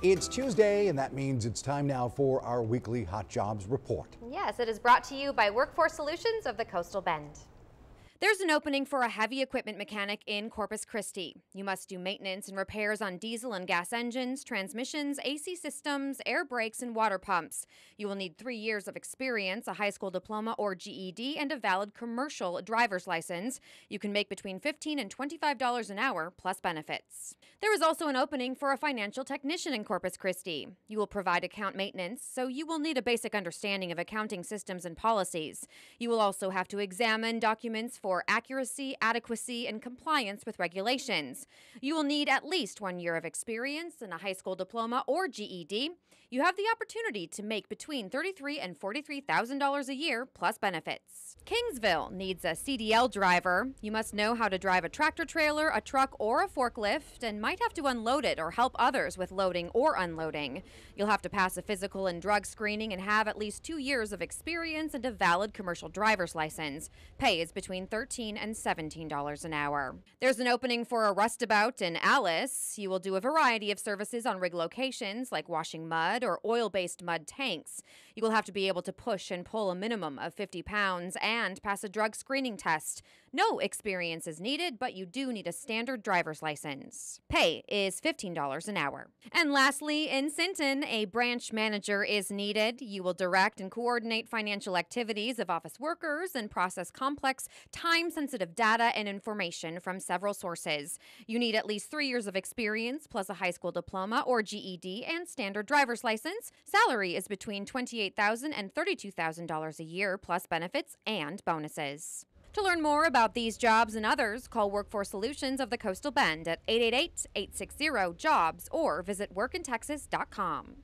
It's Tuesday, and that means it's time now for our weekly Hot Jobs Report. Yes, it is brought to you by Workforce Solutions of the Coastal Bend. There's an opening for a heavy equipment mechanic in Corpus Christi. You must do maintenance and repairs on diesel and gas engines, transmissions, AC systems, air brakes, and water pumps. You will need 3 years of experience, a high school diploma or GED, and a valid commercial driver's license. You can make between $15 and $25 an hour, plus benefits. There is also an opening for a financial technician in Corpus Christi. You will provide account maintenance, so you will need a basic understanding of accounting systems and policies. You will also have to examine documents for accuracy, adequacy, and compliance with regulations. You will need at least 1 year of experience and a high school diploma or GED. You have the opportunity to make between $33,000 and $43,000 a year, plus benefits. Kingsville needs a CDL driver. You must know how to drive a tractor trailer, a truck, or a forklift, and might have to unload it or help others with loading or unloading. You'll have to pass a physical and drug screening and have at least 2 years of experience and a valid commercial driver's license. Pay is between $13 and $17 an hour. There's an opening for a rustabout in Alice. You will do a variety of services on rig locations like washing mud or oil-based mud tanks. You will have to be able to push and pull a minimum of 50 pounds and pass a drug screening test. No experience is needed, but you do need a standard driver's license. Pay is $15 an hour. And lastly, in Sinton, a branch manager is needed. You will direct and coordinate financial activities of office workers and process complex, time-sensitive data and information from several sources. You need at least 3 years of experience, plus a high school diploma or GED and standard driver's license. Salary is between $28,000 and $32,000 a year, plus benefits and bonuses. To learn more about these jobs and others, call Workforce Solutions of the Coastal Bend at 888-860-JOBS or visit workintexas.com.